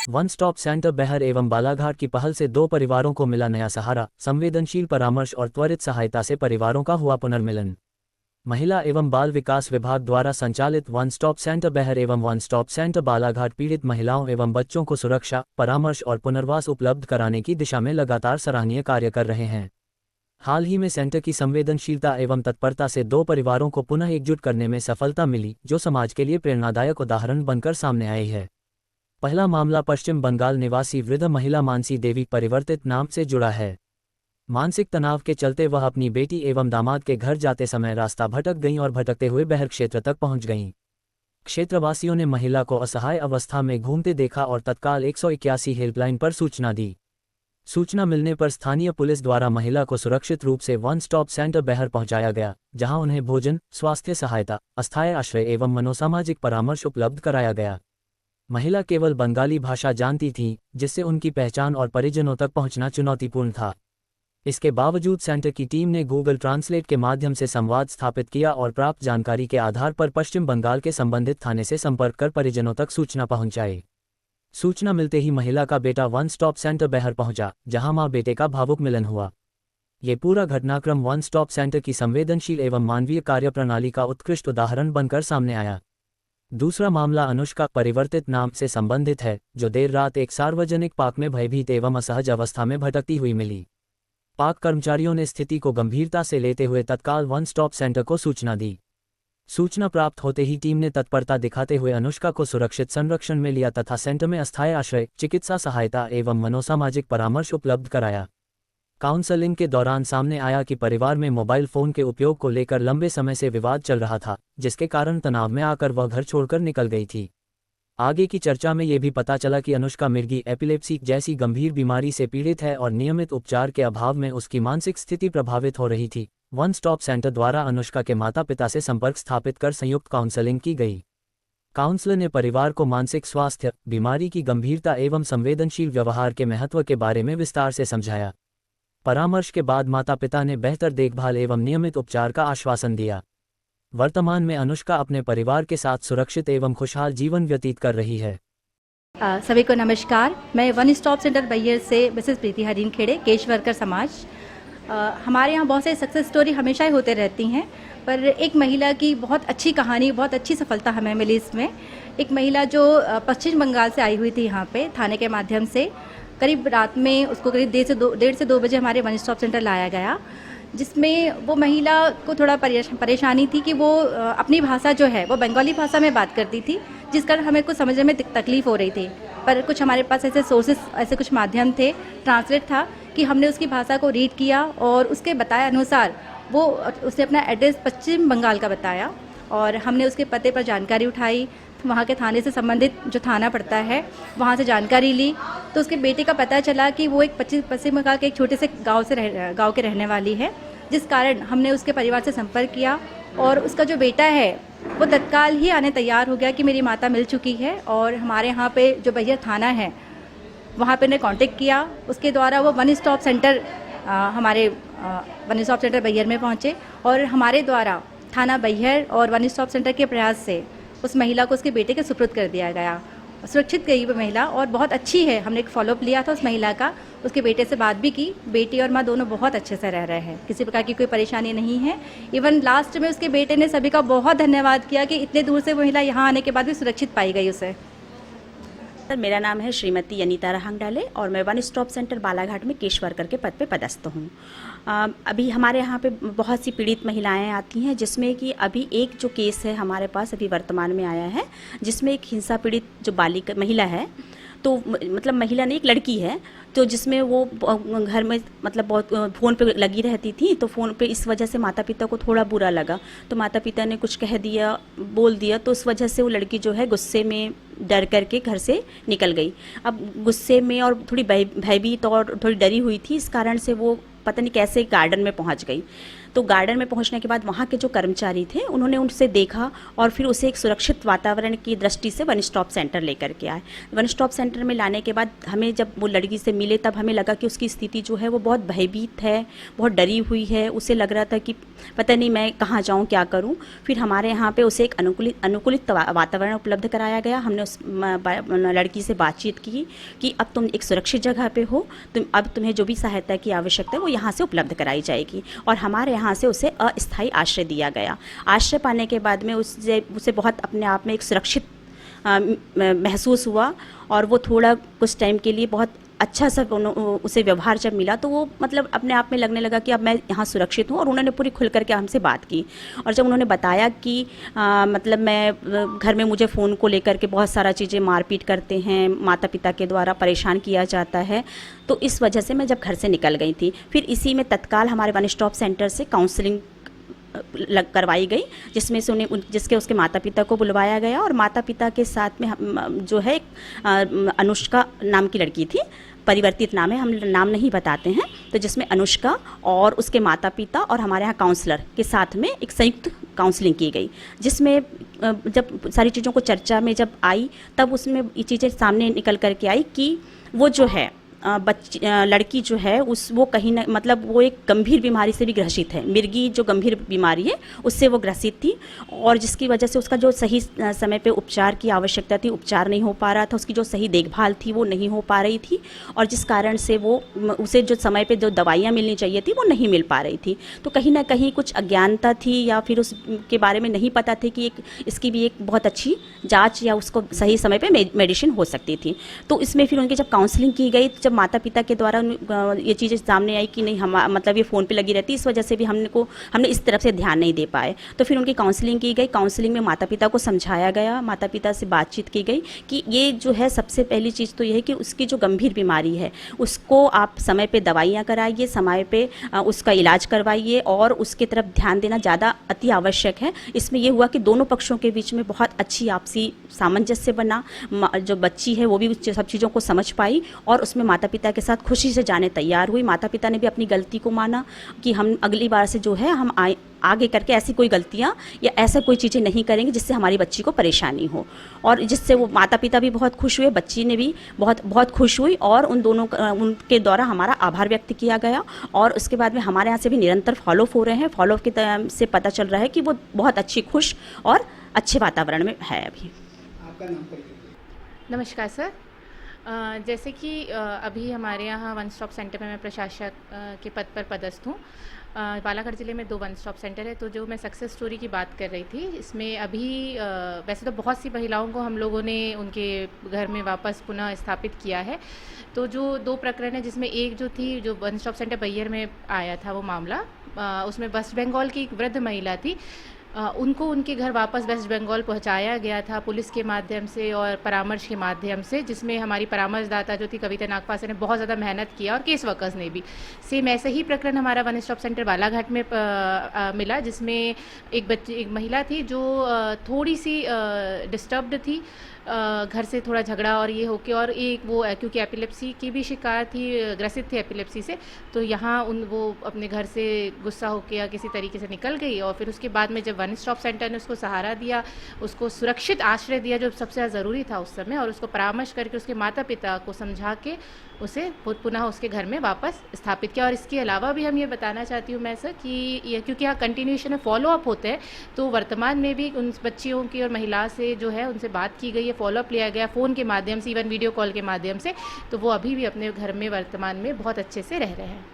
One stop centre बहर एवं बालाघाट की पहल से 2 परिवारों को मिला नया सहारा, संवेदनशील परामर्श और त्वरित सहायता से परिवारों का हुआ पुनर्मिलन। महिला एवं बाल विकास विभाग द्वारा संचालित वन स्टॉप सेंटर बहर एवं वन स्टॉप सेंटर बालाघाट पीड़ित महिलाओं एवं बच्चों को सुरक्षा, परामर्श और पुनर्वास उपलब्ध कराने की दिशा में लगातार सराहनीय कार्य कर रहे हैं। हाल ही में सेंटर की संवेदनशीलता एवं तत्परता से 2 परिवारों को पुनः एकजुट करने में सफलता मिली, जो समाज के लिए प्रेरणादायक उदाहरण बनकर सामने आई है। पहला मामला पश्चिम बंगाल निवासी वृद्ध महिला मानसी देवी परिवर्तित नाम से जुड़ा है। मानसिक तनाव के चलते वह अपनी बेटी एवं दामाद के घर जाते समय रास्ता भटक गईं और भटकते हुए बहर क्षेत्र तक पहुंच गईं। क्षेत्रवासियों ने महिला को असहाय अवस्था में घूमते देखा और तत्काल 181 हेल्पलाइन पर सूचना दी। सूचना मिलने पर स्थानीय पुलिस द्वारा महिला को सुरक्षित रूप से वन स्टॉप सेंटर बहर पहुंचाया गया, जहां उन्हें भोजन, स्वास्थ्य सहायता, अस्थायी आश्रय एवं मनोसामाजिक परामर्श उपलब्ध कराया गया। महिला केवल बंगाली भाषा जानती थी, जिससे उनकी पहचान और परिजनों तक पहुंचना चुनौतीपूर्ण था। इसके बावजूद सेंटर की टीम ने गूगल ट्रांसलेट के माध्यम से संवाद स्थापित किया और प्राप्त जानकारी के आधार पर पश्चिम बंगाल के संबंधित थाने से संपर्क कर परिजनों तक सूचना पहुंचाई। सूचना मिलते ही महिला का बेटा वन स्टॉप सेंटर बहर पहुंचा, जहां मां बेटे का भावुक मिलन हुआ। ये पूरा घटनाक्रम वन स्टॉप सेंटर की संवेदनशील एवं मानवीय कार्यप्रणाली का उत्कृष्ट उदाहरण बनकर सामने आया। दूसरा मामला अनुष्का परिवर्तित नाम से संबंधित है, जो देर रात एक सार्वजनिक पार्क में भयभीत एवं असहज अवस्था में भटकती हुई मिली। पार्क कर्मचारियों ने स्थिति को गंभीरता से लेते हुए तत्काल वन स्टॉप सेंटर को सूचना दी। सूचना प्राप्त होते ही टीम ने तत्परता दिखाते हुए अनुष्का को सुरक्षित संरक्षण में लिया तथा सेंटर में अस्थायी आश्रय, चिकित्सा सहायता एवं मनोसामाजिक परामर्श उपलब्ध कराया। काउंसलिंग के दौरान सामने आया कि परिवार में मोबाइल फोन के उपयोग को लेकर लंबे समय से विवाद चल रहा था, जिसके कारण तनाव में आकर वह घर छोड़कर निकल गई थी। आगे की चर्चा में ये भी पता चला कि अनुष्का मिर्गी एपिलेप्सी जैसी गंभीर बीमारी से पीड़ित है और नियमित उपचार के अभाव में उसकी मानसिक स्थिति प्रभावित हो रही थी। वन स्टॉप सेंटर द्वारा अनुष्का के माता पिता से संपर्क स्थापित कर संयुक्त काउंसलिंग की गई। काउंसलर ने परिवार को मानसिक स्वास्थ्य, बीमारी की गंभीरता एवं संवेदनशील व्यवहार के महत्व के बारे में विस्तार से समझाया। परामर्श के बाद माता पिता ने बेहतर देखभाल एवं नियमित उपचार का आश्वासन दिया। वर्तमान में अनुष्का अपने परिवार के साथ सुरक्षित एवं खुशहाल जीवन व्यतीत कर रही है। सभी को नमस्कार। मैं वन स्टॉप सेंटर बैयर से मिसेस प्रीति हरीन खेड़े, केश वर्कर समाज। हमारे यहाँ बहुत सारी सक्सेस स्टोरी हमेशा ही होते रहती हैं, पर एक महिला की बहुत अच्छी कहानी, बहुत अच्छी सफलता हमें मिली इसमें। एक महिला जो पश्चिम बंगाल से आई हुई थी यहाँ पे थाने के माध्यम से, करीब रात में उसको करीब 1:30 से 2 बजे हमारे वन स्टॉप सेंटर लाया गया, जिसमें वो महिला को थोड़ा परेशानी थी कि वो अपनी भाषा जो है वो बंगाली भाषा में बात करती थी, जिस कारण हमें कुछ समझने में तकलीफ़ हो रही थी। पर कुछ हमारे पास ऐसे सोर्सेस, ऐसे कुछ माध्यम थे, ट्रांसलेट था, कि हमने उसकी भाषा को रीड किया और उसके बताए अनुसार वो उसने अपना एड्रेस पश्चिम बंगाल का बताया और हमने उसके पते पर जानकारी उठाई। वहाँ के थाने से संबंधित जो थाना पड़ता है वहाँ से जानकारी ली, तो उसके बेटे का पता चला कि वो एक पश्चिम बंगाल के एक छोटे से गांव के रहने वाली है, जिस कारण हमने उसके परिवार से संपर्क किया और उसका जो बेटा है वो तत्काल ही आने तैयार हो गया कि मेरी माता मिल चुकी है। और हमारे यहाँ पे जो बैयर थाना है वहाँ पे ने कांटेक्ट किया, उसके द्वारा वो वन स्टॉप सेंटर हमारे वन स्टॉप सेंटर बैयर में पहुँचे और हमारे द्वारा थाना बैयर और वन स्टॉप सेंटर के प्रयास से उस महिला को उसके बेटे के सुपुर्द कर दिया गया। सुरक्षित गई वो महिला और बहुत अच्छी है। हमने एक फॉलोअप लिया था उस महिला का, उसके बेटे से बात भी की। बेटी और माँ दोनों बहुत अच्छे से रह रहे हैं, किसी प्रकार की कोई परेशानी नहीं है। इवन लास्ट में उसके बेटे ने सभी का बहुत धन्यवाद किया कि इतने दूर से महिला यहाँ आने के बाद भी सुरक्षित पाई गई उसे। सर, मेरा नाम है श्रीमती अनीता रहांगडाले और मैं वन स्टॉप सेंटर बालाघाट में केश वर्कर के पद पे पदस्थ हूँ। अभी हमारे यहाँ पे बहुत सी पीड़ित महिलाएं आती हैं, जिसमें कि अभी एक जो केस है हमारे पास अभी वर्तमान में आया है, जिसमें एक हिंसा पीड़ित जो बालिका महिला है, तो मतलब महिला नहीं, एक लड़की है, तो जिसमें वो घर में मतलब बहुत फ़ोन पे लगी रहती थी, तो फ़ोन पे इस वजह से माता पिता को थोड़ा बुरा लगा, तो माता पिता ने कुछ कह दिया, बोल दिया, तो उस वजह से वो लड़की जो है गुस्से में डर करके घर से निकल गई। अब गुस्से में और थोड़ी भयभीत और थोड़ी डरी हुई थी, इस कारण से वो पता नहीं कैसे गार्डन में पहुंच गई। तो गार्डन में पहुंचने के बाद वहाँ के जो कर्मचारी थे उन्होंने उनसे देखा और फिर उसे एक सुरक्षित वातावरण की दृष्टि से वन स्टॉप सेंटर लेकर के आए। वन स्टॉप सेंटर में लाने के बाद हमें जब वो लड़की से मिले तब हमें लगा कि उसकी स्थिति जो है वो बहुत भयभीत है, बहुत डरी हुई है। उसे लग रहा था कि पता नहीं मैं कहाँ जाऊँ, क्या करूँ। फिर हमारे यहाँ पे उसे एक अनुकूलित वातावरण उपलब्ध कराया गया। हमने उस लड़की से बातचीत की कि अब तुम एक सुरक्षित जगह पे हो, अब तुम्हें जो भी सहायता की आवश्यकता है वो यहाँ से उपलब्ध कराई जाएगी। और हमारे यहाँ से उसे अस्थायी आश्रय दिया गया। आश्रय पाने के बाद में उसे बहुत अपने आप में एक सुरक्षित महसूस हुआ और वो थोड़ा कुछ टाइम के लिए बहुत अच्छा सा उसे व्यवहार जब मिला तो वो मतलब अपने आप में लगने लगा कि अब मैं यहाँ सुरक्षित हूँ। और उन्होंने पूरी खुल करके हमसे बात की और जब उन्होंने बताया कि मतलब मैं घर में मुझे फ़ोन को लेकर के बहुत सारा चीज़ें मारपीट करते हैं, माता पिता के द्वारा परेशान किया जाता है, तो इस वजह से मैं जब घर से निकल गई थी। फिर इसी में तत्काल हमारे वन स्टॉप सेंटर से काउंसलिंग करवाई गई, जिसमें से जिसके उसके माता पिता को बुलवाया गया और माता पिता के साथ में जो है अनुष्का नाम की लड़की थी, परिवर्तित नाम है, हम नाम नहीं बताते हैं, तो जिसमें अनुष्का और उसके माता पिता और हमारे यहाँ काउंसलर के साथ में एक संयुक्त काउंसलिंग की गई, जिसमें जब सारी चीज़ों को चर्चा में जब आई तब उसमें ये चीज़ें सामने निकल करके आई कि वो जो है लड़की जो है वो कहीं ना मतलब वो एक गंभीर बीमारी से भी ग्रसित है। मिर्गी जो गंभीर बीमारी है उससे वो ग्रसित थी और जिसकी वजह से उसका जो सही समय पे उपचार की आवश्यकता थी उपचार नहीं हो पा रहा था, उसकी जो सही देखभाल थी वो नहीं हो पा रही थी और जिस कारण से वो उसे जो समय पे जो दवाइयाँ मिलनी चाहिए थी वो नहीं मिल पा रही थी। तो कहीं ना कहीं कुछ अज्ञानता थी या फिर उसके बारे में नहीं पता थी कि इसकी भी एक बहुत अच्छी जाँच या उसको सही समय पर मेडिसिन हो सकती थी। तो इसमें फिर उनकी जब काउंसलिंग की गई, जब माता पिता के द्वारा ये चीज़ें सामने आई कि नहीं हम मतलब ये फ़ोन पे लगी रहती, इस वजह से भी हमने इस तरफ से ध्यान नहीं दे पाए। तो फिर उनकी काउंसलिंग की गई। काउंसलिंग में माता पिता को समझाया गया, माता पिता से बातचीत की गई कि ये जो है सबसे पहली चीज़ तो ये है कि उसकी जो गंभीर बीमारी है उसको आप समय पे दवाइयाँ कराइए, समय पे उसका इलाज करवाइए और उसके तरफ ध्यान देना ज़्यादा अति आवश्यक है। इसमें ये हुआ कि दोनों पक्षों के बीच में बहुत अच्छी आपसी सामंजस्य बना, जो बच्ची है वो भी सब चीज़ों को समझ पाई और उसमें माता पिता के साथ खुशी से जाने तैयार हुई। माता पिता ने भी अपनी गलती को माना कि हम अगली बार से जो है हम आगे करके ऐसी कोई गलतियां या ऐसा कोई चीज़ें नहीं करेंगे जिससे हमारी बच्ची को परेशानी हो, और जिससे वो माता पिता भी बहुत खुश हुए, बच्ची ने भी बहुत खुश हुई और उनके द्वारा हमारा आभार व्यक्त किया गया। और उसके बाद में हमारे यहाँ से भी निरंतर फॉलोअप हो रहे हैं। फॉलोअप के से पता चल रहा है कि वो बहुत अच्छी, खुश और अच्छे वातावरण में है अभी। आपका नाम? नमस्कार सर। जैसे कि अभी हमारे यहाँ वन स्टॉप सेंटर में मैं प्रशासक के पद पर पदस्थ हूँ। बालाघाट ज़िले में 2 वन स्टॉप सेंटर है। तो जो मैं सक्सेस स्टोरी की बात कर रही थी, इसमें अभी वैसे तो बहुत सी महिलाओं को हम लोगों ने उनके घर में वापस पुनः स्थापित किया है। तो जो 2 प्रकरण है, जिसमें एक जो थी जो वन स्टॉप सेंटर बैयर में आया था वो मामला, उसमें वेस्ट बंगाल की एक वृद्ध महिला थी, उनको उनके घर वापस वेस्ट बंगाल पहुंचाया गया था पुलिस के माध्यम से और परामर्श के माध्यम से, जिसमें हमारी परामर्शदाता जो थी कविता नागपासे ने बहुत ज़्यादा मेहनत किया और केस वर्कर्स ने भी। सेम ऐसे ही प्रकरण हमारा वन स्टॉप सेंटर बालाघाट में मिला, जिसमें एक महिला थी जो थोड़ी सी डिस्टर्ब्ड थी, घर से थोड़ा झगड़ा और ये होके, और एक वो क्योंकि एपिलेप्सी की भी शिकार थी, ग्रसित थी एपिलेप्सी से, तो यहाँ वो अपने घर से गुस्सा होके या किसी तरीके से निकल गई। और फिर उसके बाद में जब वन स्टॉप सेंटर ने उसको सहारा दिया, उसको सुरक्षित आश्रय दिया जो सबसे ज़्यादा ज़रूरी था उस समय, और उसको परामर्श करके उसके माता पिता को समझा के उसे पुनः उसके घर में वापस स्थापित किया। और इसके अलावा भी हम ये बताना चाहती हूँ मैं सर कि ये क्योंकि यहाँ कंटिन्यूएशन में फॉलोअप होते हैं, तो वर्तमान में भी उन बच्चियों की और महिला से जो है उनसे बात की गई है, फॉलोअप लिया गया फ़ोन के माध्यम से, इवन वीडियो कॉल के माध्यम से, तो वो अभी भी अपने घर में वर्तमान में बहुत अच्छे से रह रहे हैं।